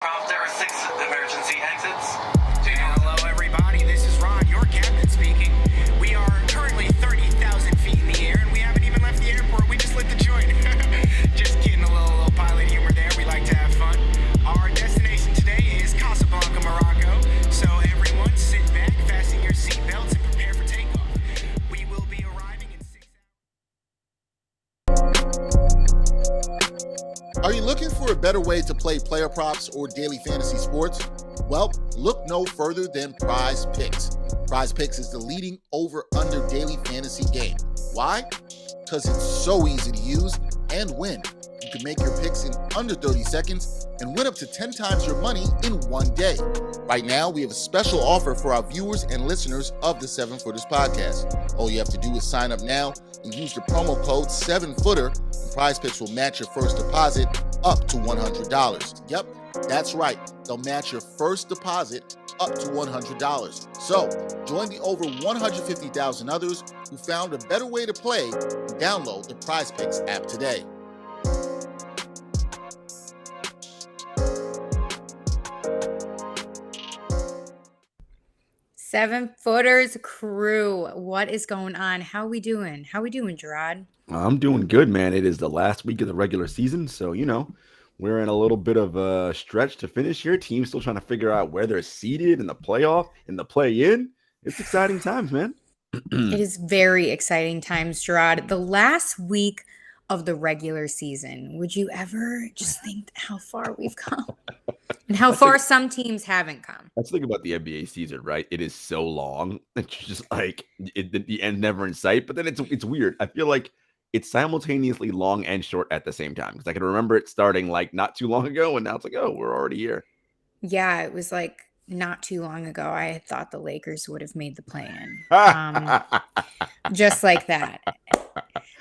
There are 6 emergency exits. Hello, everybody. This is Ron, your captain speaking. We are currently 30,000 feet in the air, and we haven't even left the airport. We just lit the joint. Just kidding, a little pilot humor there. We like to have fun. Our destination today is Casablanca, Morocco. So everyone, sit back, fasten your seatbelts, and prepare for takeoff. We will be arriving in 6 hours. Are you looking for a better way to play player props or daily fantasy sports? Well, look no further than Prize Picks. Prize Picks is the leading over-under daily fantasy game. Why? Because it's so easy to use and win. You can make your picks in under 30 seconds and win up to 10 times your money in one day. Right now, we have a special offer for our viewers and listeners of the 7-Footers podcast. All you have to do is sign up now and use the promo code 7Footer, and Prize Picks will match your first deposit up to $100. Yep, that's right. They'll match your first deposit up to $100. So, join the over 150,000 others who found a better way to play and download the Prize Picks app today. Seven Footers crew, what is going on? How we doing? How we doing, Jarod? I'm doing good, man. It is the last week of the regular season, so we're in a little bit of a stretch to finish here. Teams still trying to figure out where they're seated in the playoff, in the play-in. It's exciting times, man. It is very exciting times, Jarod. The last week of the regular season. Would you ever just think how far we've come and how far some teams haven't come? Let's think about the NBA season, right? It is so long. It's just like the end never in sight. But then it's weird. I feel like it's simultaneously long and short at the same time, because I can remember it starting like not too long ago, and now it's like, oh, we're already here. Yeah, it was like not too long ago. I had thought the Lakers would have made the play-in, just like that.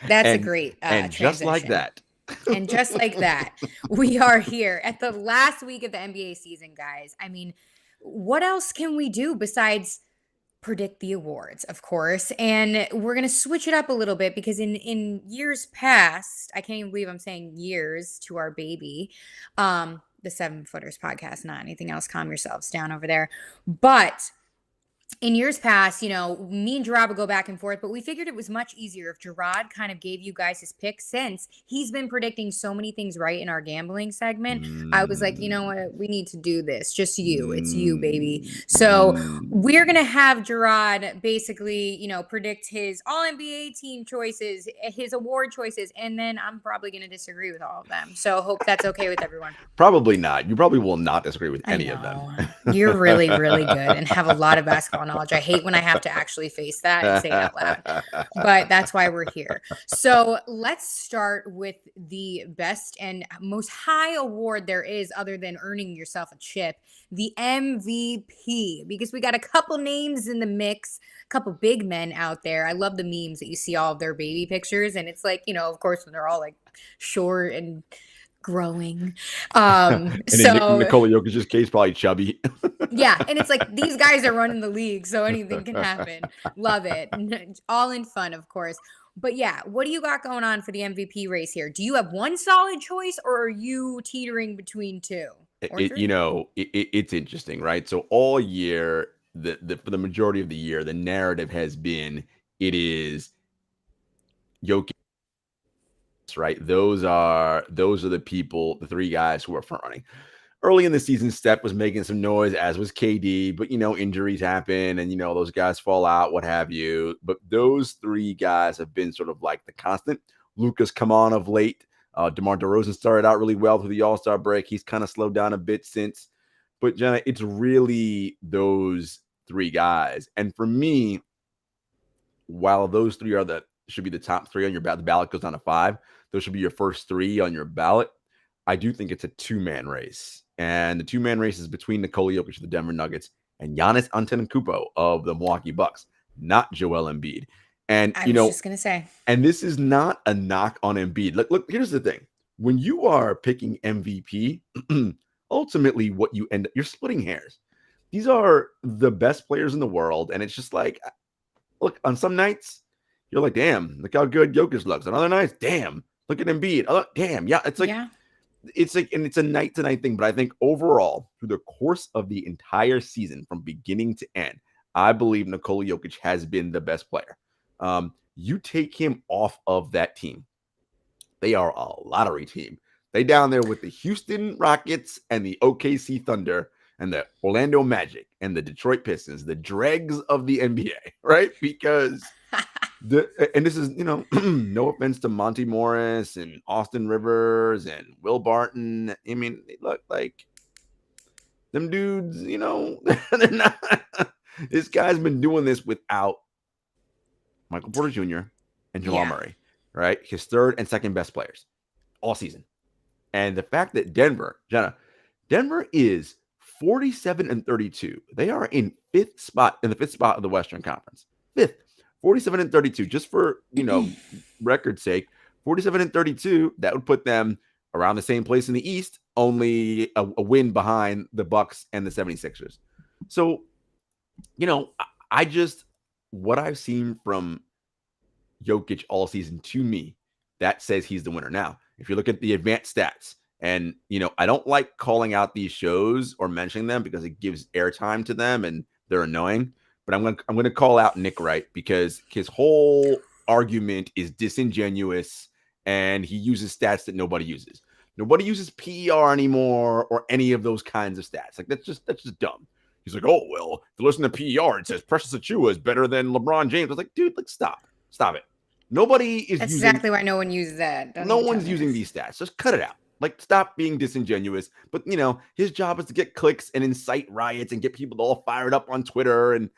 That's a great and transition. just like that. And just like that, we are here at the last week of the NBA season, guys. I mean, what else can we do besides predict the awards, of course? And we're going to switch it up a little bit, because in years past, I can't even believe I'm saying years to our baby, the 7-Footers podcast, not anything else. Calm yourselves down over there. But in years past, me and Jarod would go back and forth, but we figured it was much easier if Jarod kind of gave you guys his picks, since he's been predicting so many things right in our gambling segment. I was like, you know what? We need to do this. Just you. It's you, baby. So we're going to have Jarod basically, predict his all-NBA team choices, his award choices, and then I'm probably going to disagree with all of them. So hope that's okay with everyone. Probably not. You probably will not disagree with any of them. You're really, really good and have a lot of basketball knowledge. I hate when I have to actually face that and say it out loud, but that's why we're here. So let's start with the best and most high award there is, other than earning yourself a chip, the MVP, because we got a couple names in the mix, a couple big men out there. I love the memes that you see all of their baby pictures, and it's like, of course, when they're all like short and growing. And in Nikola Jokic's case, probably chubby. Yeah, and it's like these guys are running the league, so anything can happen. Love it. All in fun, of course. But yeah, what do you got going on for the MVP race here? Do you have one solid choice, or are you teetering between two? It's interesting, right? So all year, for the majority of the year, the narrative has been it is Jokic. Right, those are the people, the three guys who are front running. Early in the season, Steph was making some noise, as was KD, but injuries happen, and those guys fall out, what have you. But those three guys have been sort of like the constant. Luka's come on of late. DeMar DeRozan started out really well through the All-Star break. He's kind of slowed down a bit since. But Jenna, it's really those three guys. And for me, while those three should be the top three on your ballot, the ballot goes down to 5. Those should be your first 3 on your ballot. I do think it's a 2-man race. And the 2-man race is between Nikola Jokic of the Denver Nuggets and Giannis Antetokounmpo of the Milwaukee Bucks, not Joel Embiid. And, I was just going to say. And this is not a knock on Embiid. Look, here's the thing. When you are picking MVP, ultimately what you're splitting hairs. These are the best players in the world. And it's just like, look, on some nights, you're like, damn, look how good Jokic looks. On other nights, damn, look at Embiid. Oh, damn. Yeah, it's like, it's like, and it's a night to night thing, but I think overall, through the course of the entire season, from beginning to end, I believe Nikola Jokic has been the best player. You take him off of that team, they are a lottery team. They down there with the Houston Rockets and the OKC Thunder and the Orlando Magic and the Detroit Pistons, the dregs of the NBA, right? Because and this is, no offense to Monty Morris and Austin Rivers and Will Barton. I mean, they look like them dudes, they're not. This guy's been doing this without Michael Porter Jr. and Jamal Murray, right? His third and second best players all season. And the fact that Denver is 47-32. They are in the fifth spot of the Western Conference. Fifth, 47-32. Just for, record's sake, 47-32, that would put them around the same place in the East, only a win behind the Bucks and the 76ers. So, what I've seen from Jokic all season, to me, that says he's the winner. Now, if you look at the advanced stats, and, I don't like calling out these shows or mentioning them because it gives airtime to them and they're annoying, but I'm going to call out Nick Wright because his whole argument is disingenuous and he uses stats that nobody uses. Nobody uses PER anymore or any of those kinds of stats. Like, that's just dumb. He's like, oh, well, if you listen to PER, it says Precious Achiuwa is better than LeBron James. I was like, dude, stop it. Nobody is That's exactly why no one uses that. No one's using these stats. Just cut it out. Like, stop being disingenuous. But, his job is to get clicks and incite riots and get people all fired up on Twitter. And,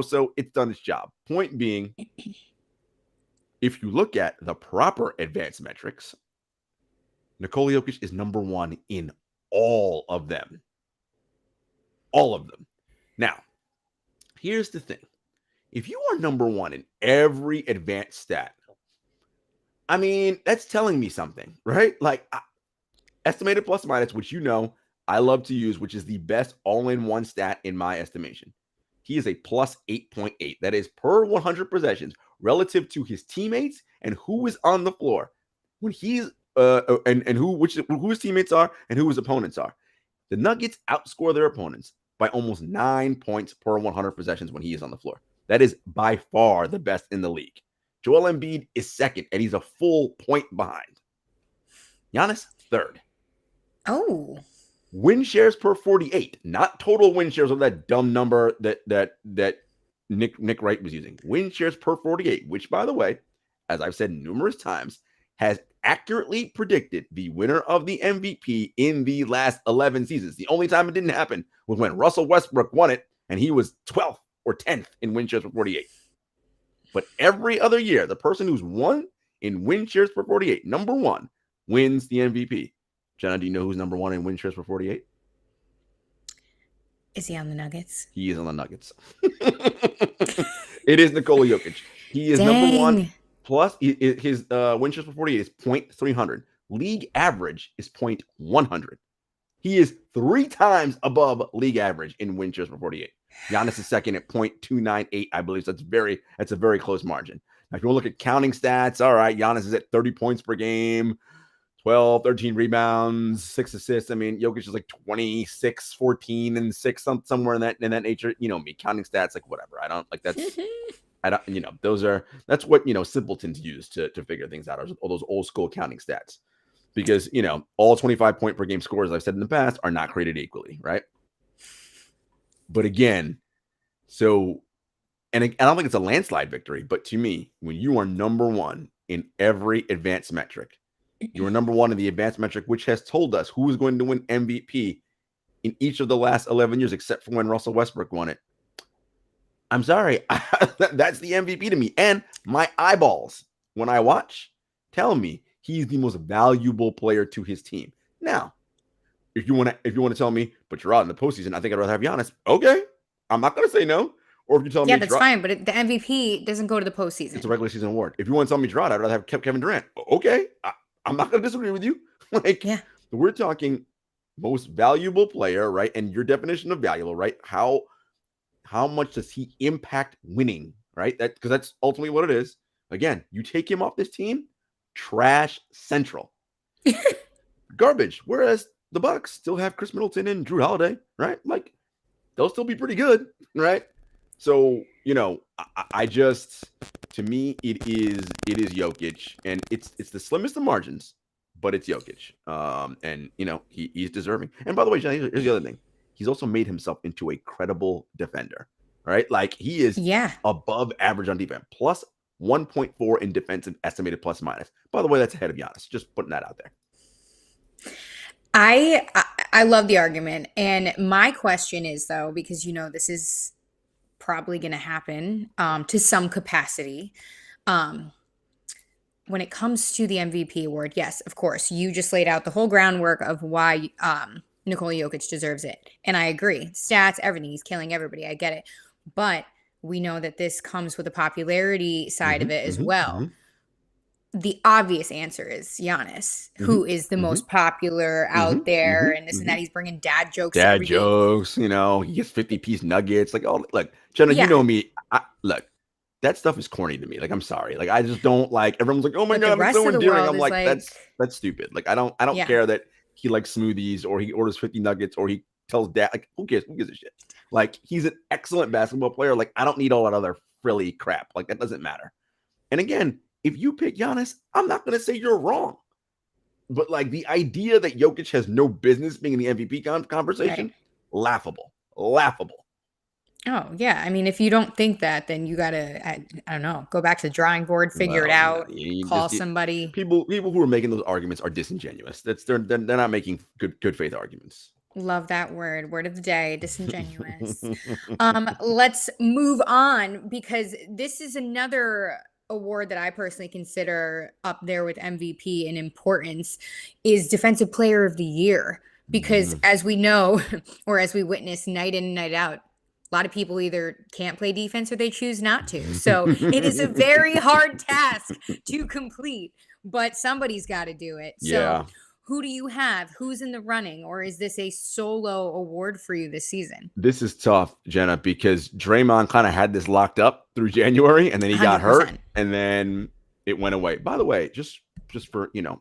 so it's done its job. Point being, if you look at the proper advanced metrics, Nikola Jokic is number one in all of them. All of them. Now, here's the thing. If you are number one in every advanced stat, I mean, that's telling me something, right? Like, estimated plus minus, which I love to use, which is the best all-in-one stat in my estimation. He is a plus 8.8. That is per 100 possessions relative to his teammates and who is on the floor when he's who his teammates are and who his opponents are. The Nuggets outscore their opponents by almost 9 points per 100 possessions when he is on the floor. That is by far the best in the league. Joel Embiid is second, and he's a full point behind. Giannis, third. Oh. Win shares per 48, not total win shares of that dumb number that Nick Wright was using. Win shares per 48, which, by the way, as I've said numerous times, has accurately predicted the winner of the MVP in the last 11 seasons. The only time it didn't happen was when Russell Westbrook won it, and he was 12th or 10th in win shares per 48. But every other year, the person who's won in win shares per 48, number one, wins the MVP. Jenna, do you know who's number one in win shares per 48? Is he on the Nuggets? He is on the Nuggets. It is Nikola Jokic. He is number one. Plus, his win shares per 48 is .300. League average is .100. He is 3 times above league average in win shares per 48. Giannis is second at .298, I believe. So that's a very close margin. Now, if you want to look at counting stats, all right, Giannis is at 30 points per game, 12, 13 rebounds, 6 assists. I mean, Jokic is like 26, 14, and 6, somewhere in that nature. You know me, counting stats, like whatever. I don't like that's that's what simpletons use to figure things out. All those old school counting stats. Because all 25 point per game scores, I've said in the past, are not created equally, right? But again, and I don't think it's a landslide victory, but to me, when you are number one in every advanced metric, you are number one in the advanced metric, which has told us who is going to win MVP in each of the last 11 years, except for when Russell Westbrook won it. I'm sorry. That's the MVP to me. And my eyeballs, when I watch, tell me he's the most valuable player to his team. Now, if you want to tell me, but you're out in the postseason, I think I'd rather have Giannis. Okay, I'm not going to say no. Or if you tell me, that's fine, but the MVP doesn't go to the postseason. It's a regular season award. If you want to tell me Jarod, I'd rather have Kevin Durant. Okay, I'm not going to disagree with you. We're talking most valuable player, right? And your definition of valuable, right? How much does he impact winning, right? Because that's ultimately what it is. Again, you take him off this team, trash central. garbage. Whereas the Bucks still have Chris Middleton and Drew Holiday, right? Like they'll still be pretty good, right? So, I just, to me, it is Jokic, and it's the slimmest of margins, but it's Jokic. And he's deserving. And by the way, Jenna, here's the other thing. He's also made himself into a credible defender, right? Like he is above average on defense, plus 1.4 in defensive estimated plus minus. By the way, that's ahead of Giannis. Just putting that out there. I love the argument. And my question is, though, because, this is probably going to happen to some capacity. When it comes to the MVP award, yes, of course, you just laid out the whole groundwork of why Nikola Jokic deserves it. And I agree. Stats, everything. He's killing everybody. I get it. But we know that this comes with the popularity side of it as well. The obvious answer is Giannis, who is the most popular out there, and this and that. He's bringing dad jokes. Dad jokes, he gets 50-piece nuggets. Like, oh, look, Jenna, you know me. Look, that stuff is corny to me. Like, I'm sorry. Like, I just don't like. Everyone's like, oh my god, I'm so endearing. I'm like, that's stupid. Like, I don't care that he likes smoothies or he orders 50 nuggets or he tells dad. Like, who cares? Who gives a shit? Like, he's an excellent basketball player. Like, I don't need all that other frilly crap. Like, that doesn't matter. And again, if you pick Giannis, I'm not going to say you're wrong. But like the idea that Jokic has no business being in the MVP conversation, laughable. Oh, yeah. I mean, if you don't think that, then you got to, I don't know, go back to the drawing board, figure it out, call somebody. People who are making those arguments are disingenuous. They're not making good faith arguments. Love that word. Word of the day, disingenuous. Let's move on because this is another award that I personally consider up there with MVP in importance is Defensive Player of the Year. Because as we know, or as we witness night in and night out, a lot of people either can't play defense or they choose not to. So it is a very hard task to complete, but somebody's got to do it. So who do you have? Who's in the running? Or is this a solo award for you this season? This is tough, Jenna, because Draymond kind of had this locked up through January, and then he 100%. Got hurt, and then it went away. By the way, just for, I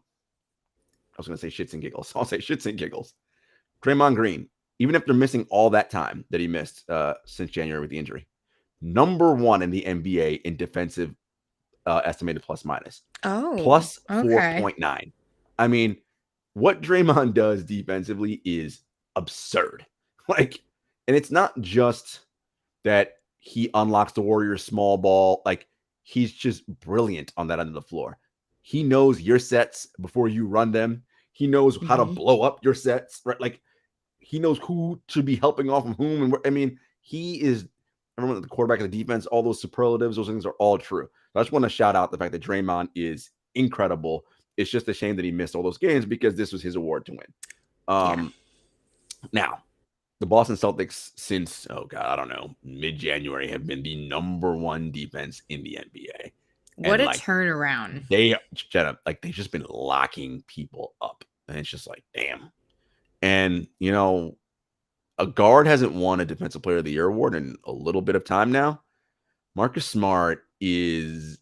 was going to say shits and giggles. I'll say shits and giggles. Draymond Green, even after missing all that time that he missed since January with the injury, number 1 in the NBA in defensive estimated plus minus. Oh, plus 4.9. I mean, what Draymond does defensively is absurd. Like, and it's not just that he unlocks the Warriors small ball. Like, he's just brilliant on that end of the floor. He knows your sets before you run them. He knows how to blow up your sets, right? Like, he knows who should be helping off of whom. And I mean, he is, everyone, the quarterback of the defense, all those superlatives, those things are all true. I just want to shout out the fact that Draymond is incredible. It's just a shame that he missed all those games because this was his award to win. Now, the Boston Celtics since, mid-January have been the number 1 defense in the NBA. What a turnaround. They've just been locking people up. And it's just like, damn. And, a guard hasn't won a Defensive Player of the Year award in a little bit of time now. Marcus Smart he's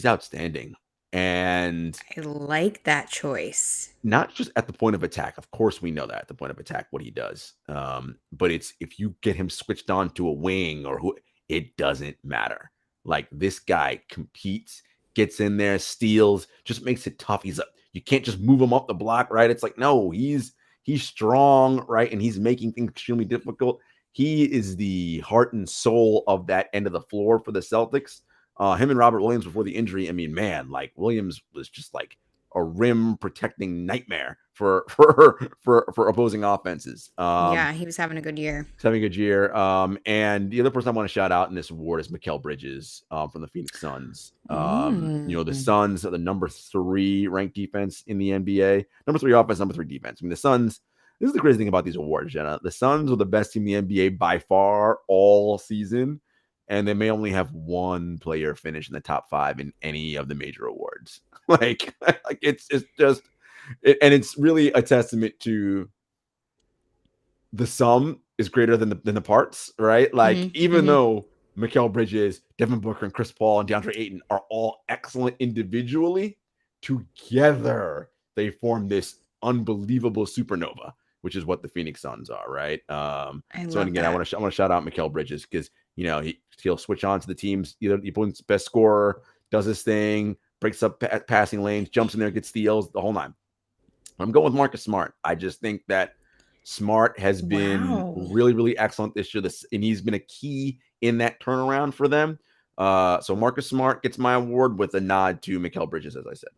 outstanding. And I like that choice. Not just at the point of attack. Of course, we know that at the point of attack, what he does. But it's if you get him switched on to a wing or who, it doesn't matter. Like, this guy competes, gets in there, steals, just makes it tough. You can't just move him up the block, right? It's like, no, he's strong, right? And he's making things extremely difficult. He is the heart and soul of that end of the floor for the Celtics. Him and Robert Williams before the injury. I mean, man, like Williams was just like a rim protecting nightmare for opposing offenses. He was having a good year. And the other person I want to shout out in this award is Mikhail Bridges from the Phoenix Suns. The Suns are the number 3 ranked defense in the NBA. Number 3 offense, number 3 defense. I mean, the Suns. This is the crazy thing about these awards, Jenna. The Suns were the best team in the NBA by far all season. And they may only have 1 player finish in the top 5 in any of the major awards. Like it's just, and it's really a testament to the sum is greater than the parts, right? Like even though Mikhail Bridges, Devin Booker, and Chris Paul and DeAndre Ayton are all excellent individually, together they form this unbelievable supernova, which is what the Phoenix Suns are, right? So love again, that. I want to shout out Mikhail Bridges because he'll switch on to the teams. He opponent's best scorer, does his thing, breaks up passing lanes, jumps in there, gets steals, the whole nine. I'm going with Marcus Smart. I just think that Smart has been really, really excellent this year. And he's been a key in that turnaround for them. So Marcus Smart gets my award with a nod to Mikhail Bridges, as I said.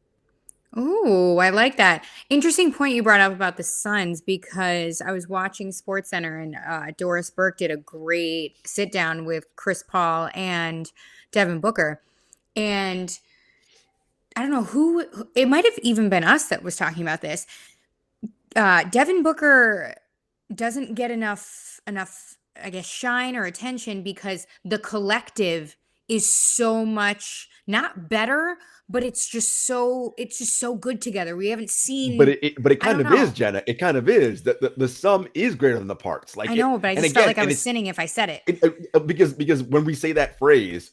Ooh, I like that. Interesting point you brought up about the Suns, because I was watching SportsCenter and Doris Burke did a great sit down with Chris Paul and Devin Booker. And I don't know who, it might have even been us that was talking about this. Devin Booker doesn't get enough, I guess, shine or attention because the collective is so much not better, but it's just so good together. We haven't seen, but it kind of is, Jenna. It kind of is that the sum is greater than the parts. Like I know, but I just felt like I was sinning if I said it. Because when we say that phrase,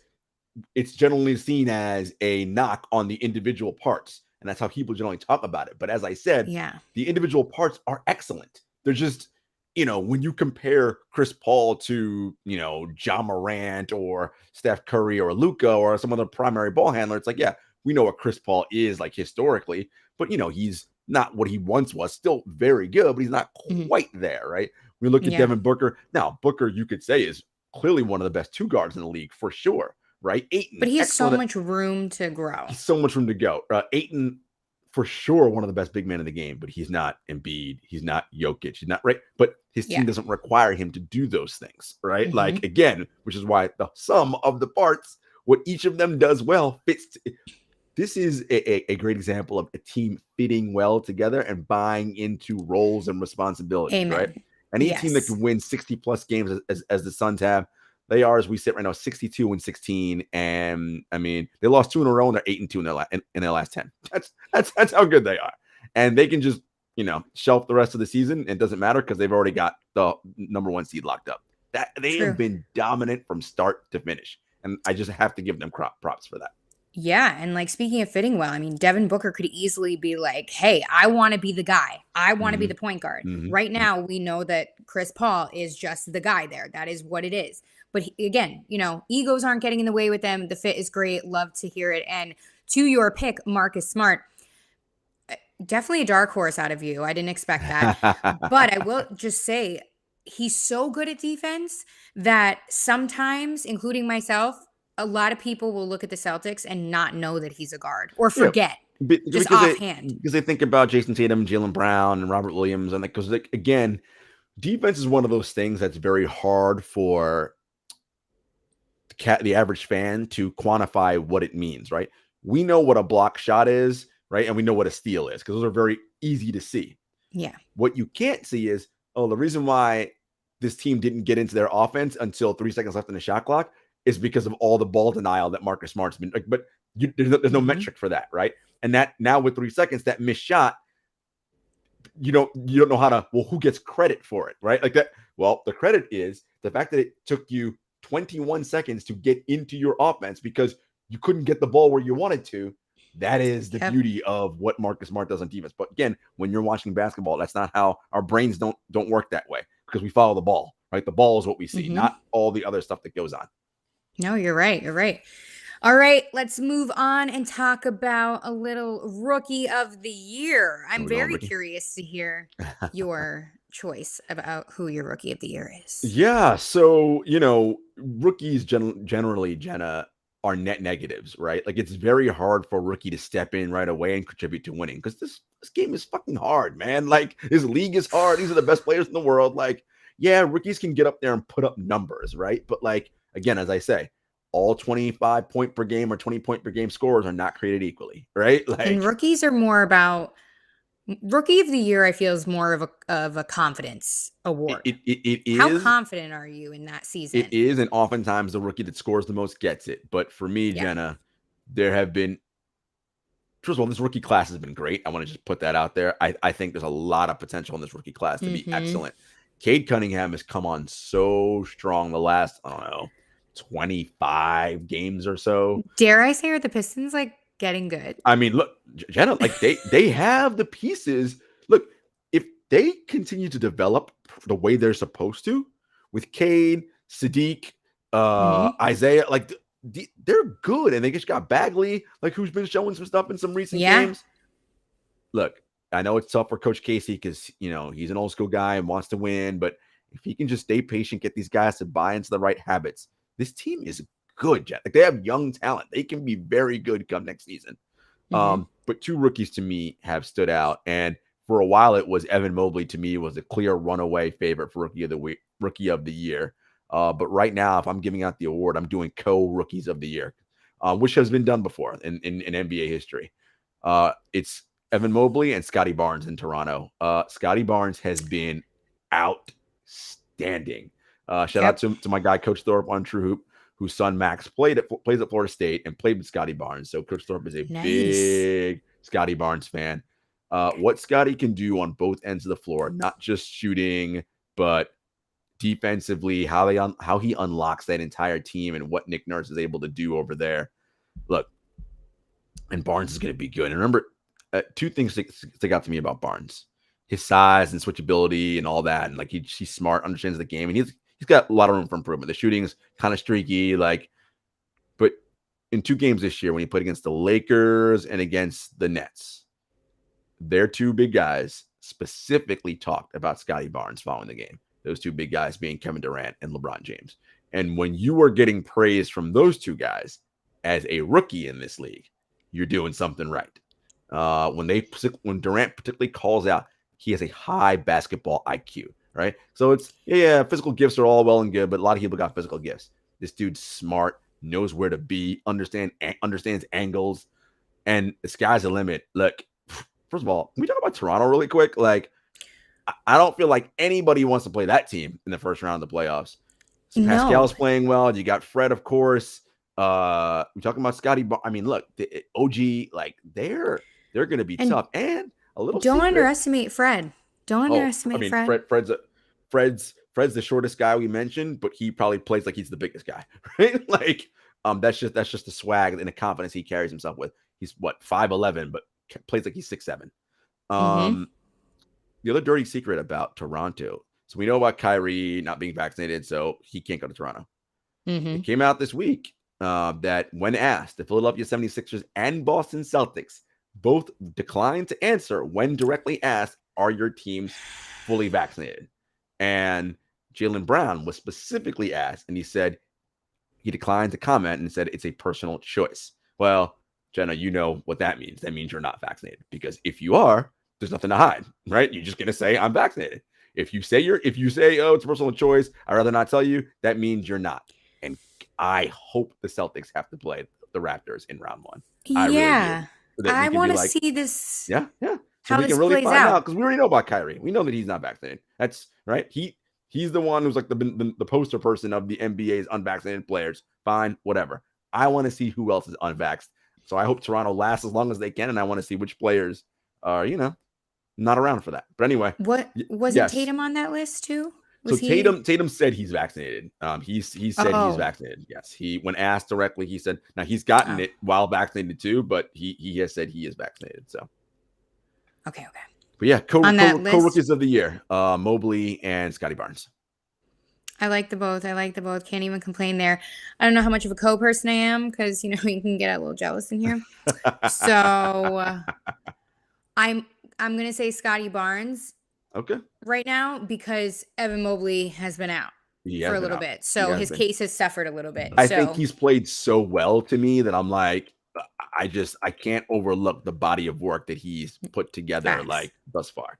it's generally seen as a knock on the individual parts, and that's how people generally talk about it. But as I said, the individual parts are excellent. They're just, when you compare Chris Paul to, Ja Morant or Steph Curry or Luka or some other primary ball handler, it's like, yeah, we know what Chris Paul is like historically, but he's not what he once was. Still very good, but he's not quite there, right? We look at Devin Booker. Now, Booker, you could say, is clearly one of the best two guards in the league for sure, right? Ayton, but he has so much room to grow. So much room to go. Ayton, for sure, one of the best big men in the game, but he's not Embiid. He's not Jokic. He's not, right? But his team doesn't require him to do those things, right? Like, again, which is why the sum of the parts, what each of them does well, fits. This is a great example of a team fitting well together and buying into roles and responsibilities, right? Any team that can win 60-plus games as the Suns have, they are, as we sit right now, 62-16, and I mean, they lost 2 in a row, and they're 8-2 in their last 10. That's how good they are, and they can just shelf the rest of the season. It doesn't matter because they've already got the number 1 seed locked up. That they have been dominant from start to finish, and I just have to give them props for that. Yeah, and like speaking of fitting well, I mean, Devin Booker could easily be like, "Hey, I want to be the guy. I want to be the point guard." Right now, we know that Chris Paul is just the guy there. That is what it is. But again, egos aren't getting in the way with them. The fit is great. Love to hear it. And to your pick, Marcus Smart, definitely a dark horse out of you. I didn't expect that. But I will just say he's so good at defense that sometimes, including myself, a lot of people will look at the Celtics and not know that he's a guard or forget. Just offhand. Because they think about Jason Tatum, Jaylen Brown, and Robert Williams. And because, again, defense is one of those things that's very hard for the average fan to quantify what it means, right? We know what a block shot is, right? And we know what a steal is because those are very easy to see. Yeah. What you can't see is, the reason why this team didn't get into their offense until 3 seconds left in the shot clock is because of all the ball denial that Marcus Smart's been like, but there's no metric for that, right? And that now with 3 seconds, that missed shot, you don't know how to, who gets credit for it, right? Like that. Well, the credit is the fact that it took you 21 seconds to get into your offense because you couldn't get the ball where you wanted to. That is the beauty of what Marcus Smart does on defense. But again, when you're watching basketball, that's not how our brains don't work that way because we follow the ball, right? The ball is what we see, not all the other stuff that goes on. No, you're right. You're right. All right, let's move on and talk about a little rookie of the year. I'm very curious to hear your choice about who your rookie of the year is. Yeah. So, rookies generally, Jenna, are net negatives, right? Like it's very hard for a rookie to step in right away and contribute to winning because this game is fucking hard, man. Like this league is hard. These are the best players in the world. Like, yeah, rookies can get up there and put up numbers, right? But like, again, as I say, all 25 point per game or 20 point per game scorers are not created equally, right? Like, and rookies are more about rookie of the year. I feel is more of a confidence award. It is. How confident are you in that season? It is, and oftentimes the rookie that scores the most gets it. But for me, Jenna, there have been. First of all, this rookie class has been great. I want to just put that out there. I think there's a lot of potential in this rookie class to be excellent. Cade Cunningham has come on so strong the last, 25 games or so. Dare I say, are the Pistons like getting good? I mean, look, Jenna, like they have the pieces. look, if they continue to develop the way they're supposed to with Cade, Sadiq, Isaiah, like they're good. And they just got Bagley, like who's been showing some stuff in some recent games. Look, I know it's tough for Coach Casey because, he's an old school guy and wants to win, but if he can just stay patient, get these guys to buy into the right habits, this team is good, Jet. Like they have young talent. They can be very good come next season. But two rookies to me have stood out. And for a while, it was Evan Mobley to me was a clear runaway favorite for rookie of the year. But right now, if I'm giving out the award, I'm doing co-rookies of the year, which has been done before in NBA history. It's Evan Mobley and Scotty Barnes in Toronto. Scotty Barnes has been outstanding. Shout out to my guy, Coach Thorpe on True Hoop, whose son Max plays at Florida State and played with Scotty Barnes. So Coach Thorpe is a big Scotty Barnes fan. What Scotty can do on both ends of the floor, not just shooting, but defensively, how he unlocks that entire team and what Nick Nurse is able to do over there. Look, and Barnes is going to be good. And remember, two things stick out to me about Barnes: his size and switchability and all that. And like he's smart, understands the game, and he's got a lot of room for improvement. The shooting's kind of streaky, but in 2 games this year, when he played against the Lakers and against the Nets, their 2 big guys specifically talked about Scotty Barnes following the game. Those 2 big guys being Kevin Durant and LeBron James. And when you are getting praise from those 2 guys as a rookie in this league, you're doing something right. When Durant particularly calls out, he has a high basketball IQ, right? So it's, physical gifts are all well and good, but a lot of people got physical gifts. This dude's smart, knows where to be, understands angles, and the sky's the limit. Look, first of all, can we talk about Toronto really quick? Like, I don't feel like anybody wants to play that team in the first round of the playoffs. So Pascal's playing well. You got Fred, of course. We're talking about Scotty. I mean, look, the OG, like they're going to be tough. And a little. Don't underestimate Fred. Fred. Fred's the shortest guy we mentioned, but he probably plays like he's the biggest guy, right? Like, that's just the swag and the confidence he carries himself with. He's 5'11", but plays like he's 6'7". The other dirty secret about Toronto. So we know about Kyrie not being vaccinated, so he can't go to Toronto. It came out this week that when asked, the Philadelphia 76ers and Boston Celtics both declined to answer when directly asked, are your teams fully vaccinated? And Jaylen Brown was specifically asked, and he said he declined to comment and said it's a personal choice. Well, Jenna, you know what that means. That means you're not vaccinated, because if you are, there's nothing to hide, right? You're just going to say I'm vaccinated. If you say, oh, it's a personal choice, I'd rather not tell you, that means you're not. And I hope the Celtics have to play the Raptors in round 1. I really do. So I want to see this. Yeah. So how we this can really plays find out, because we already know about Kyrie. We know that he's not vaccinated. That's right. He's the one who's like the poster person of the NBA's unvaccinated players. Fine, whatever. I want to see who else is unvaxxed. So I hope Toronto lasts as long as they can, and I want to see which players are, not around for that. But anyway, what was it? Tatum on that list too? Tatum said he's vaccinated. He said he's vaccinated. Yes, when asked directly, he said now he's gotten it while vaccinated too, but he has said he is vaccinated. So okay. But yeah, co-rookies of the year, Mobley and Scotty Barnes. I like the both. Can't even complain there. I don't know how much of a co-person I am because you can get a little jealous in here. So I'm gonna say Scotty Barnes. Okay. Right now, because Evan Mobley has been out for a little bit. So his case has suffered a little bit. I think he's played so well to me that I'm like, I can't overlook the body of work that he's put together thus far.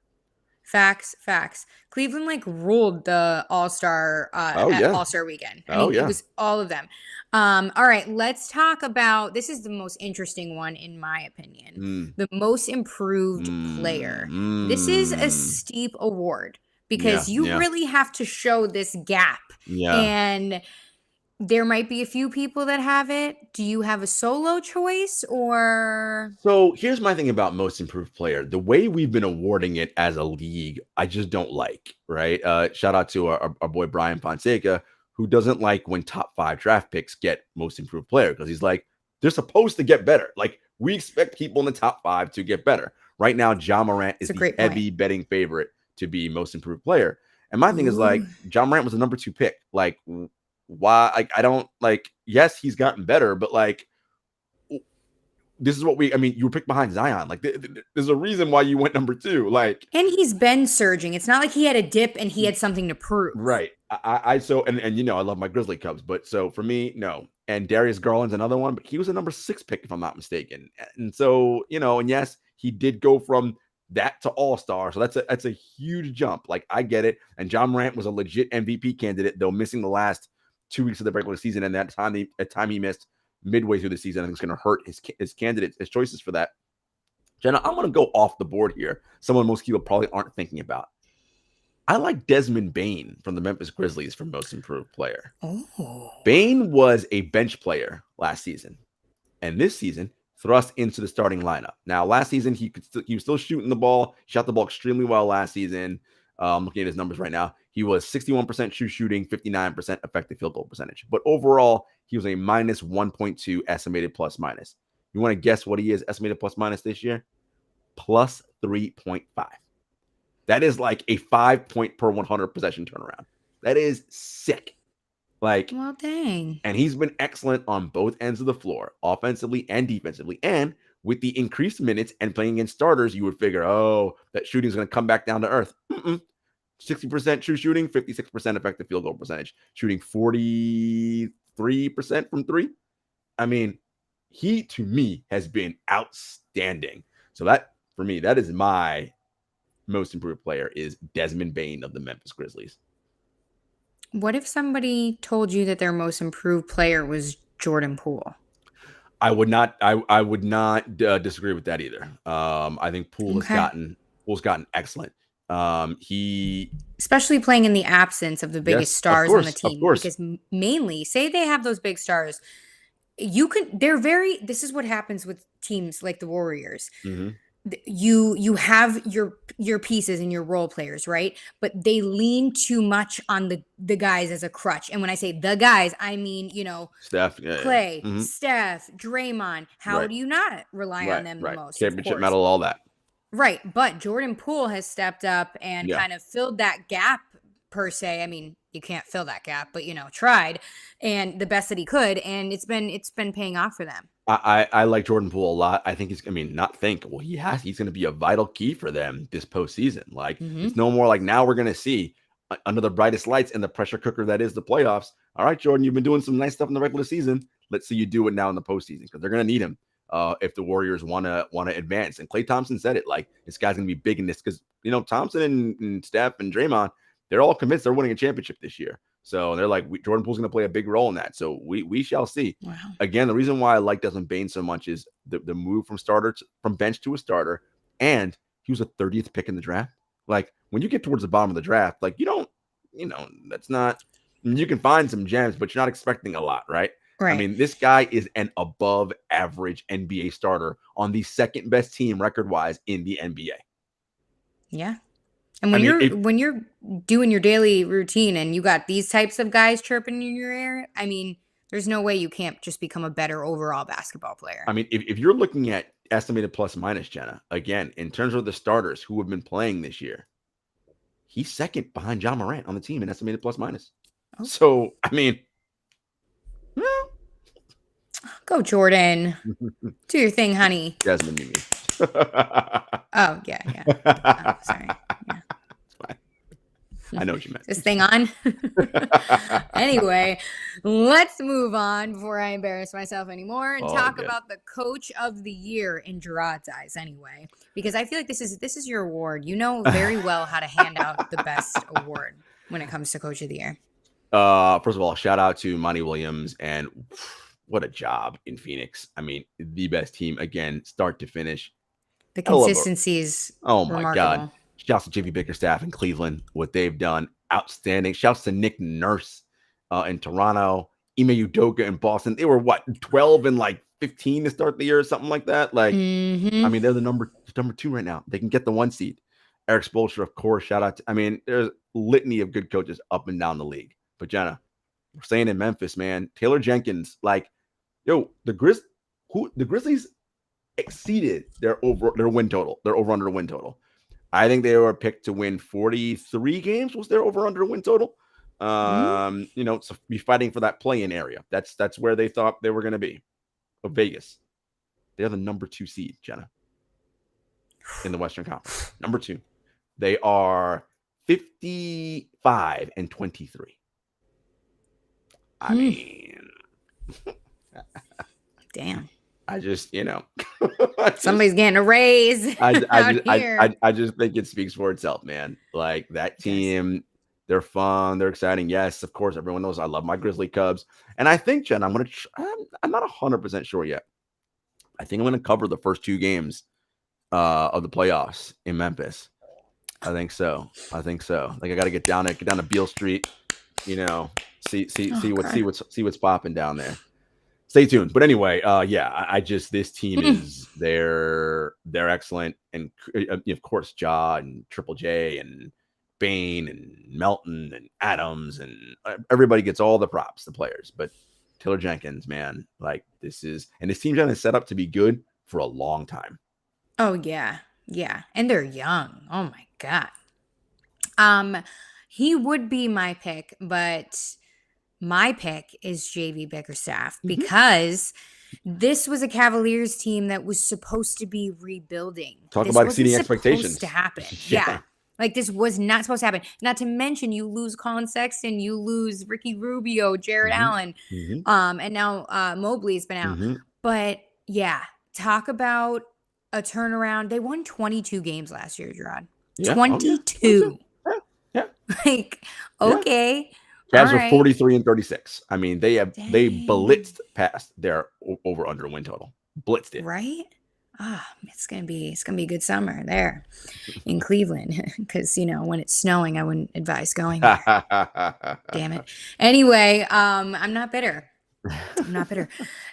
Facts. Cleveland ruled the All-Star All-Star weekend. I mean, it was all of them. All right, let's talk about, this is the most interesting one in my opinion. The most improved player. This is a steep award because you really have to show this gap. And there might be a few people that have it. Do you have a solo choice or? So here's my thing about most improved player. The way we've been awarding it as a league, I just don't like, right? Shout out to our boy Brian Fonseca, who doesn't like when top 5 draft picks get most improved player because he's like, they're supposed to get better. Like we expect people in the top 5 to get better, Right now, Ja Morant is It's a the great heavy point. betting favorite to be most improved player. And my thing is like, Ja Morant was the number 2 pick. Like, why? Like, I don't like. Yes, he's gotten better, but like, this is what I mean, you were picked behind Zion. Like, there's a reason why you went number 2. Like, And he's been surging. It's not like he had a dip and he had something to prove. right. I so and you know I love my Grizzly Cubs, but so for me, no. And Darius Garland's another one, but he was a number 6 pick if I'm not mistaken. And so, you know, and yes, he did go from that to All-Star. So that's a huge jump. Like, I get it. And Ja Morant was a legit MVP candidate, though missing the last 2 weeks of the regular season, and that time he missed midway through the season, I think it's going to hurt his candidates, his choices for that. Jenna, I'm going to go off the board here. Someone most people probably aren't thinking about. I like Desmond Bane from the Memphis Grizzlies for most improved player. Oh. Bane was a bench player last season, and this season thrust into the starting lineup. Now, last season he was still shooting the ball, shot the ball extremely well last season. Looking at his numbers right now, he was 61% true shooting, 59% effective field goal percentage. But overall, he was a minus 1.2 estimated plus minus. You want to guess what he is estimated plus minus this year? Plus 3.5. That is like a 5 point per 100 possession turnaround. That is sick. Like, Well, dang. and he's been excellent on both ends of the floor, offensively and defensively. And with the increased minutes and playing against starters, you would figure, oh, that shooting is going to come back down to earth. 60% true shooting, 56% effective field goal percentage, shooting 43% from 3. I mean, he, to me, has been outstanding. So that, for me, that is my most improved player, is Desmond Bane of the Memphis Grizzlies. What if somebody told you that their most improved player was Jordan Poole? I would not disagree with that either. I think Poole has gotten excellent. He, especially playing in the absence of the biggest stars on the team, because mainly, say they have those big stars, this is what happens with teams like the Warriors. Mm-hmm. You have your pieces and your role players, right? But they lean too much on the guys as a crutch. And when I say the guys, I mean, you know, Steph, Clay, Mm-hmm. Steph, Draymond. How do you not rely on them the most? Championship medal, all that. Right. But Jordan Poole has stepped up and kind of filled that gap, per se. I mean, you can't fill that gap, but, you know, tried and the best that he could. And it's been paying off for them. I like Jordan Poole a lot. I think he's going to be a vital key for them this postseason. Like, it's no more like, now we're going to see under the brightest lights and the pressure cooker that is the playoffs. All right, Jordan, you've been doing some nice stuff in the regular season. Let's see you do it now in the postseason, because they're going to need him if the Warriors want to advance. And Klay Thompson said it, like, this guy's going to be big in this, because, you know, Thompson and Steph and Draymond, they're all convinced they're winning a championship this year. So they're like, Jordan Poole's going to play a big role in that. So we shall see. Wow. Again, the reason why I like Desmond Bane so much is the move from bench to a starter, and he was a 30th pick in the draft. Like, when you get towards the bottom of the draft, like, that's not, you can find some gems, but you're not expecting a lot, right? Right. I mean, this guy is an above average NBA starter on the second best team record-wise in the NBA. Yeah. And when you're doing your daily routine and you got these types of guys chirping in your ear, I mean, there's no way you can't just become a better overall basketball player. I mean, if you're looking at estimated plus minus, Jenna, again, in terms of the starters who have been playing this year, he's second behind Ja Morant on the team in estimated plus minus. Oh. So, I mean, go Jordan. Do your thing, honey. Desmond, you mean. Oh, yeah. Oh, sorry. Yeah. I know what you meant. This thing on. Anyway, let's move on before I embarrass myself anymore and talk about the coach of the year in Jarod's eyes, anyway, because I feel like this is your award. You know very well how to hand out the best award when it comes to coach of the year. First of all, shout out to Monty Williams, and what a job in Phoenix. I mean, the best team again, start to finish. The consistency is remarkable. My God. Shouts to JV Bickerstaff in Cleveland, what they've done, outstanding. Shouts to Nick Nurse in Toronto, Ime Udoka in Boston. They were 12 and 15 to start the year or something like that. Like, I mean, they're the number 2 right now. They can get the 1 seed. Eric Spoelstra, of course. Shout out to, there's a litany of good coaches up and down the league. But Jenna, we're staying in Memphis, man. Taylor Jenkins, the Grizzlies exceeded their win total, their over under win total. I think they were picked to win 43 games was their over under win total. So be fighting for that play-in area. That's where they thought they were going to be. Of Vegas. They're the number 2 seed, Jenna, in the Western Conference. Number 2. They are 55-23. I mean, damn. I just, somebody's getting a raise. I just think it speaks for itself, man. Like that team, they're fun, they're exciting. Yes, of course, everyone knows I love my Grizzly Cubs, and I think, Jen, I'm not 100% sure yet. I think I'm going to cover the first 2 games of the playoffs in Memphis. I think so. Like I got to get down to Beale Street, see what's popping down there. Stay tuned. But anyway, this team is they're excellent, and of course Ja and Triple J and Bane and Melton and Adams and everybody gets all the props, the players. But Taylor Jenkins, man, like this team's is set up to be good for a long time. Oh yeah, and they're young. Oh my god. He would be my pick, but my pick is JV Bickerstaff because this was a Cavaliers team that was supposed to be rebuilding. Talk this about exceeding expectations. To happen, yeah. Like this was not supposed to happen. Not to mention you lose Colin Sexton, you lose Ricky Rubio, Jared Allen, and now Mobley's been out. But yeah, talk about a turnaround. They won 22 games last year, Jarod. 22. Yeah. Like, okay. Cavs are 43-36. I mean, they blitzed past their over under win total. Blitzed it. Right? It's gonna be a good summer there in Cleveland because when it's snowing, I wouldn't advise going there. Damn it. Anyway, I'm not bitter.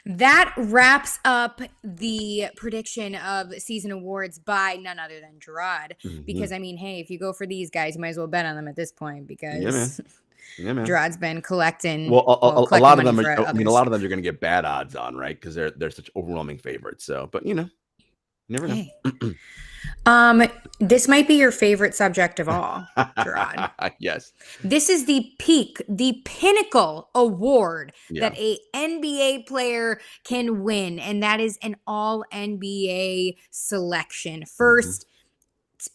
That wraps up the prediction of season awards by none other than Jarod. Because I mean, hey, if you go for these guys, you might as well bet on them at this point because Jarod's been collecting. Well, a lot of them are. A lot of them you're going to get bad odds on, right? Because they're such overwhelming favorites. So, but you never know. Hey. This might be your favorite subject of all, Jarod. Yes. This is the pinnacle award that a NBA player can win, and that is an all NBA selection. First,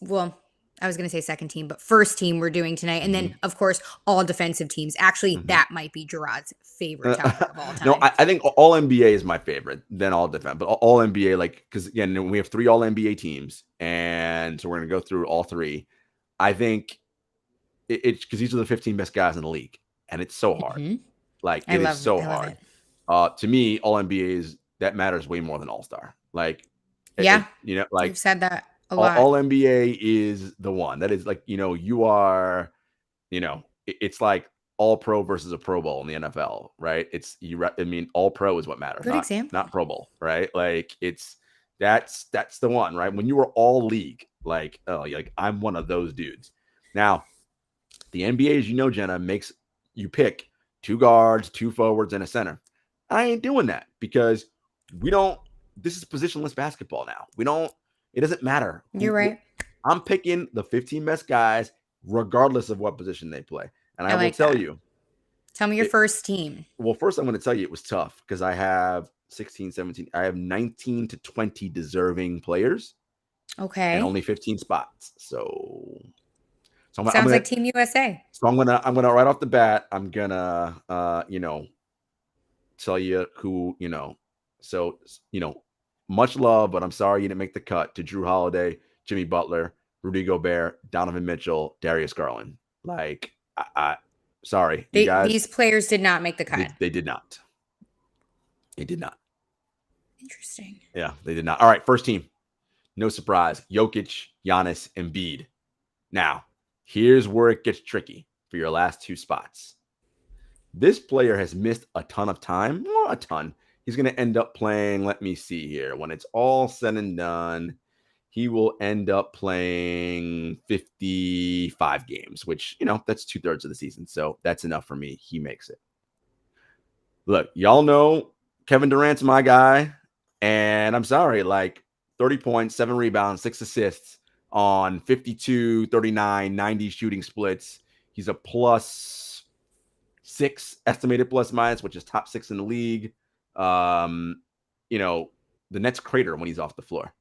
well, I was going to say second team, but first team we're doing tonight. And then, of course, all defensive teams. Actually, that might be Jarod's favorite topic of all time. No, I think all NBA is my favorite, then all defense. But all NBA, because, again, we have 3 all NBA teams. And so we're going to go through all 3. I think it's because these are the 15 best guys in the league. And it's so hard. Like, it is so hard. To me, all NBA that matters way more than All-Star. Like, you've said that. All NBA is the one that is like, you are, it's like all pro versus a Pro Bowl in the NFL, right? All pro is what matters, not Pro Bowl, right? Like that's the one, right? When you are all league, like I'm one of those dudes. Now, the NBA, as Jenna, makes you pick 2 guards, 2 forwards, and a center. I ain't doing that because this is positionless basketball now. It doesn't matter. You're right. I'm picking the 15 best guys, regardless of what position they play. And I will tell you. Tell me your first team. Well, first I'm going to tell you it was tough because I have 16, 17. I have 19 to 20 deserving players. Okay. And only 15 spots. So sounds like Team USA. So I'm gonna right off the bat, I'm gonna tell you who, so much love, but I'm sorry you didn't make the cut to Drew Holiday, Jimmy Butler, Rudy Gobert, Donovan Mitchell, Darius Garland. Like, sorry. These players did not make the cut. They did not. They did not. Interesting. Yeah, they did not. All right, first team. No surprise. Jokic, Giannis, Embiid. Now, here's where it gets tricky for your last 2 spots. This player has missed a ton of time. Well, a ton. He's going to end up playing, let me see here. When it's all said and done, he will end up playing 55 games, which, that's 2/3 of the season. So that's enough for me. He makes it. Look, y'all know Kevin Durant's my guy. And I'm sorry, like 30 points, 7 rebounds, 6 assists on 52, 39, 90 shooting splits. He's a +6 estimated plus minus, which is top 6 in the league. You know, the Nets crater when he's off the floor.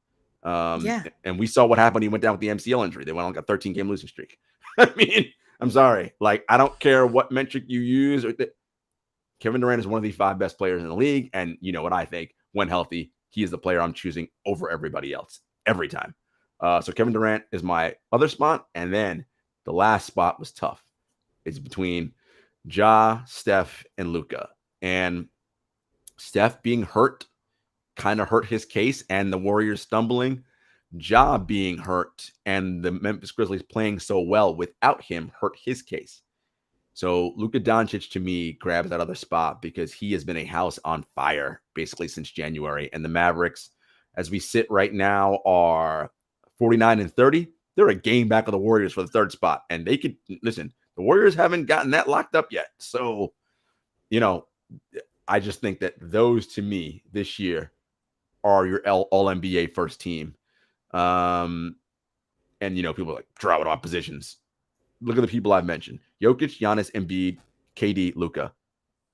And we saw what happened when he went down with the MCL injury. They went on like a 13-game losing streak. I mean, I'm sorry. Like, I don't care what metric you use. Kevin Durant is one of the 5 best players in the league. And you know what I think? When healthy, he is the player I'm choosing over everybody else every time. So Kevin Durant is my other spot. And then the last spot was tough. It's between Ja, Steph, and Luka. And Steph being hurt kind of hurt his case, and the Warriors stumbling. Ja being hurt and the Memphis Grizzlies playing so well without him hurt his case. So Luka Doncic to me grabs that other spot because he has been a house on fire basically since January. And the Mavericks, as we sit right now, are 49-30. They're a game back of the Warriors for the 3rd spot. And they could listen, the Warriors haven't gotten that locked up yet. So, you know, I just think that those to me this year are your all-NBA first team. And, you know, people are like, draw it off positions. Look at the people I've mentioned. Jokic, Giannis, Embiid, KD, Luka.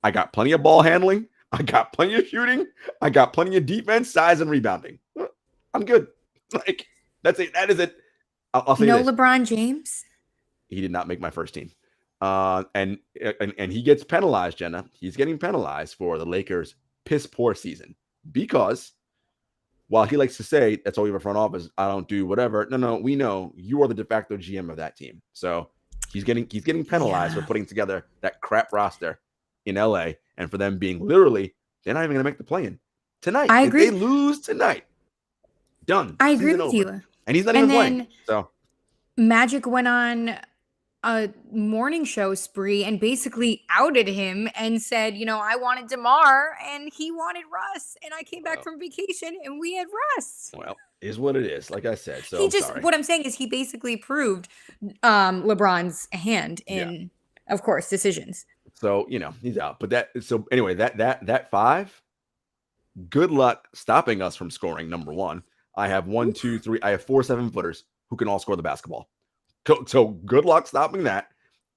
I got plenty of ball handling. I got plenty of shooting. I got plenty of defense, size, and rebounding. I'm good. Like, that's it. That is it. I'll say no this. LeBron James? He did not make my first team. And he gets penalized, Jenna. He's getting penalized for the Lakers' piss poor season because while he likes to say that's all we have a front office, I don't do whatever. No, we know you are the de facto GM of that team. So he's getting penalized for putting together that crap roster in LA, and for them being literally, they're not even going to make the play-in tonight. I agree. If they lose tonight, done. I agree Season with over. you. And he's not even playing. So Magic went on a morning show spree and basically outed him and said, you know, I wanted DeMar and he wanted Russ, and I came back from vacation and we had Russ. Well, is what it is. Like I said, so he just what I'm saying is he basically proved LeBron's hand in, of course, decisions. So, you know, he's out. But anyway, that 5, good luck stopping us from scoring, number 1. I have 1, 2, 3. I have 4 7-footers who can all score the basketball. So good luck stopping that.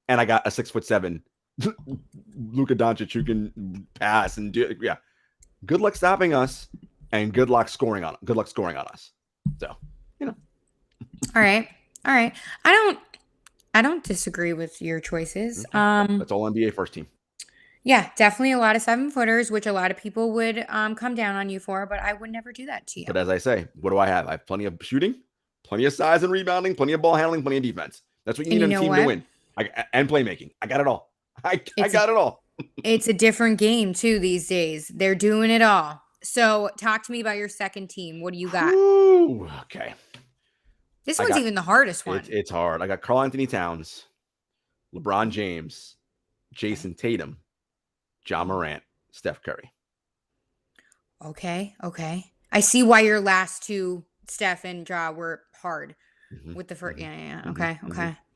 And I got a 6'7" Luka Doncic who can pass and do. Yeah. Good luck stopping us, and good luck scoring on us. So, you know. All right. I don't disagree with your choices. That's all NBA first team. Yeah, definitely a lot of 7-footers, which a lot of people would come down on you for, but I would never do that to you. But as I say, what do I have? I have plenty of shooting, plenty of size and rebounding, plenty of ball handling, plenty of defense. That's what you need on a team to win. And playmaking. I got it all. I got it all. It's a different game too these days. They're doing it all. So talk to me about your second team. What do you got? Ooh, okay. This one's even the hardest one. It's hard. I got Karl Anthony Towns, LeBron James, Jason Tatum, Ja Morant, Steph Curry. Okay. I see why your last 2, Steph and Ja, were hard with the first. Yeah. Okay.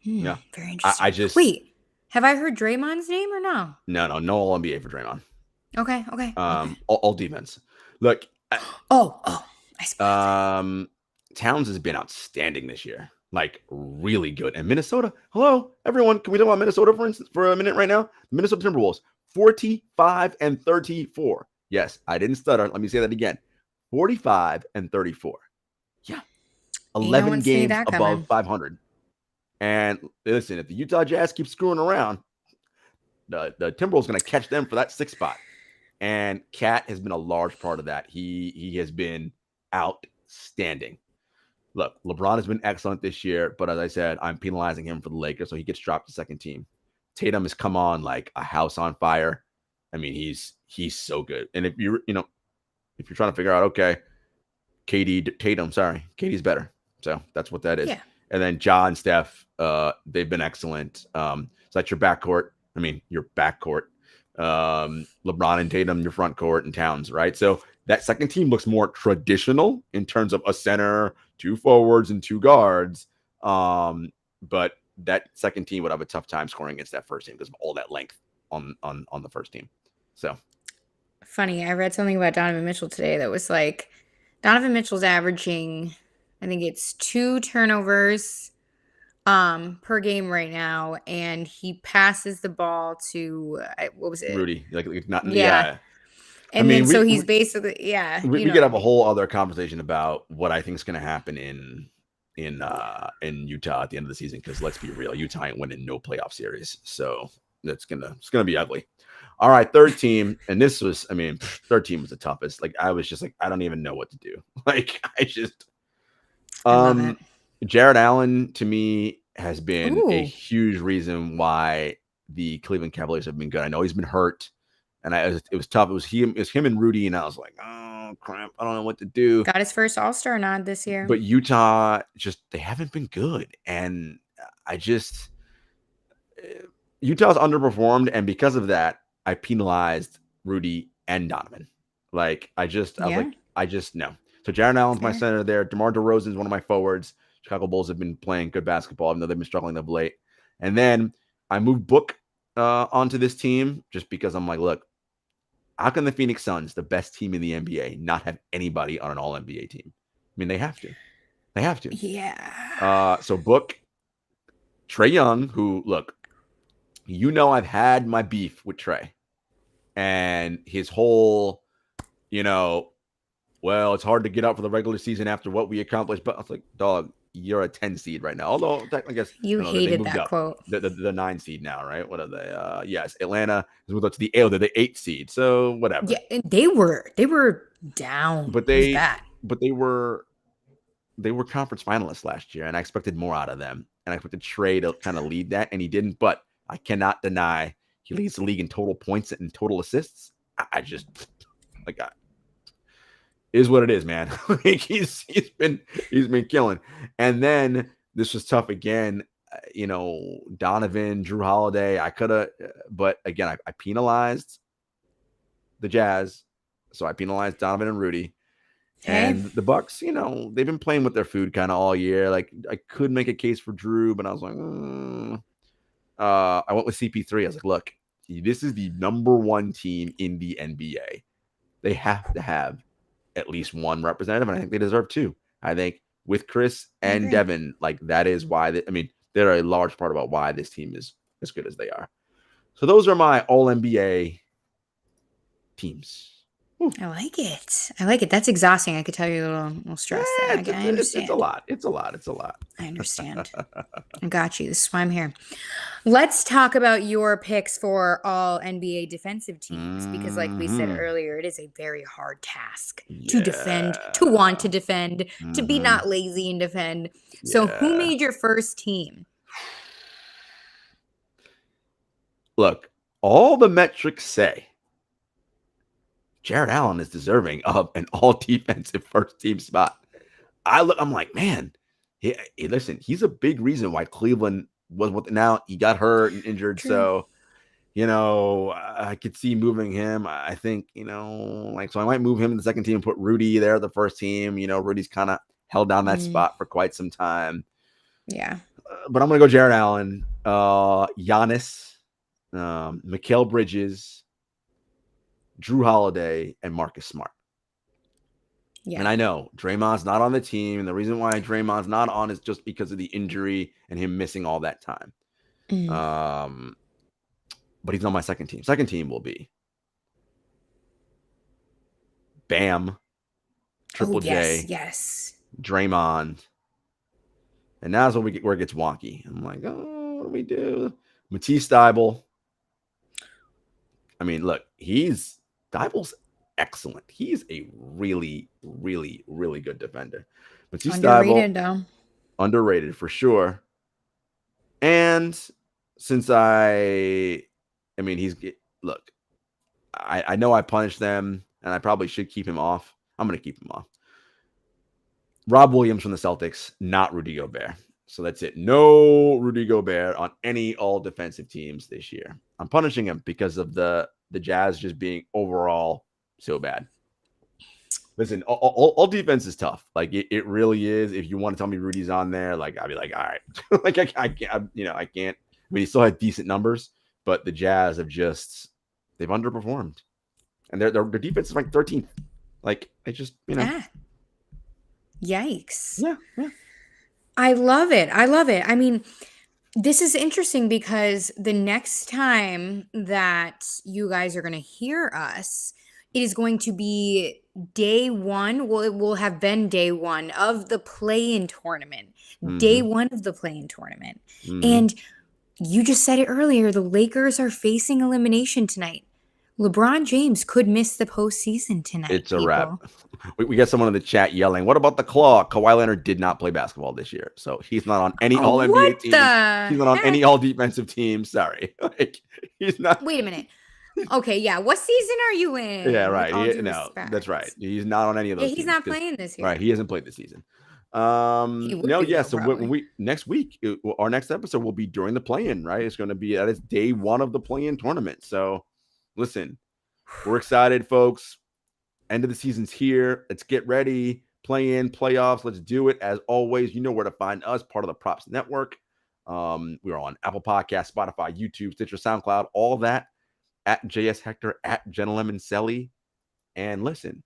Yeah. Very interesting. I just wait. Have I heard Draymond's name or no? No all NBA for Draymond. Okay. All defense. Look. I Towns has been outstanding this year. Like really good. And Minnesota. Hello, everyone. Can we talk about Minnesota for instance for a minute right now? Minnesota Timberwolves. 45-34. Yes, I didn't stutter. Let me say that again. 45-34. Yeah. 11 games above 500. And listen, if the Utah Jazz keep screwing around, the Timberwolves going to catch them for that 6th spot. And Cat has been a large part of that. He has been outstanding. Look, LeBron has been excellent this year, but as I said, I'm penalizing him for the Lakers, so he gets dropped to second team. Tatum has come on like a house on fire. I mean, he's so good. And if you're trying to figure out, okay, KD's better. So that's what that is. Yeah. And then Ja and Steph, they've been excellent. So that's your backcourt. I mean, your backcourt. LeBron and Tatum, your front court, and Towns, right? So that second team looks more traditional in terms of a center, 2 forwards, and 2 guards. But that second team would have a tough time scoring against that first team because of all that length on the first team. So Funny, I read something about Donovan Mitchell today that was like Donovan Mitchell's averaging, I think it's 2 turnovers per game right now, and he passes the ball to what was it? Rudy, like not, Yeah. yeah. I And then mean, so he's basically, we you know could what I have a mean. whole other conversation about what I think is going to happen in Utah at the end of the season, because let's be real, Utah ain't winning no playoff series, so it's gonna be ugly. All right, third team, and this was, I mean, third team was the toughest. Like I was just like, I don't even know what to do. Like I just, I love it. Jarrett Allen to me has been a Ooh. huge reason why the Cleveland Cavaliers have been good. I know he's been hurt, and it was tough. It was him and Rudy, and I was like, oh crap, I don't know what to do. Got his first All-Star nod this year. But Utah they haven't been good, and Utah's underperformed, and because of that, I penalized Rudy and Donovan. Like I was like, no. So Jarrett Allen's my center there. DeMar DeRozan's one of my forwards. Chicago Bulls have been playing good basketball, even though they've been struggling of late. And then I moved Book onto this team just because I'm like, look, how can the Phoenix Suns, the best team in the NBA, not have anybody on an All NBA team? I mean, they have to. They have to. Yeah. So Book, Trae Young, who, look, I've had my beef with Trae, and his whole, well, it's hard to get out for the regular season after what we accomplished. But I was like, dog, you're a 10 seed right now. Although I guess you hated that up. quote. The 9 seed now, right? What are they? Yes, Atlanta is moved up to they're the 8 seed. So whatever. Yeah, they were down. But they were conference finalists last year, and I expected more out of them. And I expected Trae to kind of lead that, and he didn't. But I cannot deny he leads the league in total points and total assists. I just like is what it is, man. Like he's been killing. And then this was tough again. Donovan, Drew Holiday. I could have, but again, I penalized the Jazz, so I penalized Donovan and Rudy. Okay. And the Bucks, they've been playing with their food kind of all year. Like I could make a case for Drew, but I was like, I went with CP3. I was like, look, this is the number 1 team in the NBA. They have to have at least one representative, and I think they deserve 2. I think with Chris and Devin, like that is why they're a large part about why this team is as good as they are. So those are my All NBA teams. I like it. That's exhausting. I could tell you're a little stressed. I understand. It's a lot. I understand. I got you. This is why I'm here. Let's talk about your picks for all NBA defensive teams, because like we said earlier, it is a very hard task to defend, to want to defend, to be not lazy and defend. So who made your first team? Look, all the metrics say Jarrett Allen is deserving of an all-defensive first-team spot. I'm like, man, listen, he's a big reason why Cleveland was what. Now he got hurt and injured, so I could see moving him. I think so I might move him to the second team and put Rudy there, the first team. Rudy's kind of held down that spot for quite some time. Yeah, but I'm gonna go Jarrett Allen, Giannis, Mikhail Bridges, Drew Holiday, and Marcus Smart. Yeah. And I know Draymond's not on the team, and the reason why Draymond's not on is just because of the injury and him missing all that time. But he's on my second team. Second team will be Bam, Triple J, Draymond, and now's where it gets wonky. I'm like, oh, what do we do? Matisse Thybulle. I mean, look, Thybulle's excellent. He's a really, really, really good defender. Matisse underrated, though. Underrated for sure. And since I know I punished them, and I probably should keep him off. I'm going to keep him off. Rob Williams from the Celtics, not Rudy Gobert. So that's it. No Rudy Gobert on any all defensive teams this year. I'm punishing him because of the Jazz just being overall so bad. Listen, all defense is tough. Like it really is. If you want to tell me Rudy's on there, like I'd be like, all right. Like I can't. I can't. I mean, he still had decent numbers, but the Jazz they've underperformed. and their defense is ranked 13th. Like, it's just, Yikes. Yeah. I love it. I mean, this is interesting because the next time that you guys are going to hear us, it is going to be day one. Well, it will have been day one of the play-in tournament. Day one of the play-in tournament. And you just said it earlier, the Lakers are facing elimination tonight. LeBron James could miss the postseason tonight. It's a wrap. We got someone in the chat yelling, "What about the Claw?" Kawhi Leonard did not play basketball this year, so he's not on any All NBA teams. He's not on any All Defensive teams. Sorry, he's not. Wait a minute. Okay, yeah. What season are you in? Yeah, right. No, that's right. He's not on any of those. He's not playing this year. Right, he hasn't played this season. No, yeah. So next week, our next episode will be during the play-in. Right, it's going to be that is day one of the play-in tournament. So, listen, we're excited, folks. End of the season's here. Let's get ready. Play-in, playoffs. Let's do it. As always, you know where to find us. Part of the Props Network. We're on Apple Podcasts, Spotify, YouTube, Stitcher, SoundCloud, all that. At JS Hector, at Jenna Lemon Selly. And listen,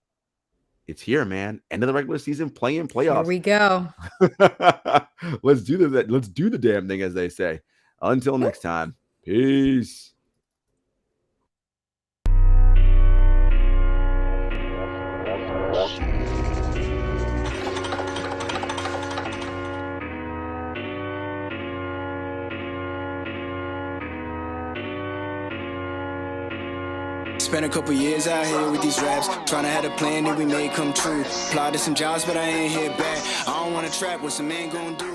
it's here, man. End of the regular season, play-in, playoffs. Here we go. Let's do that. Let's do the damn thing, as they say. Until next time, peace. Spent a couple years out here with these raps, trying to have a plan that we made come true. Applied to some jobs, but I ain't hit back. I don't want to trap what some man gon' do.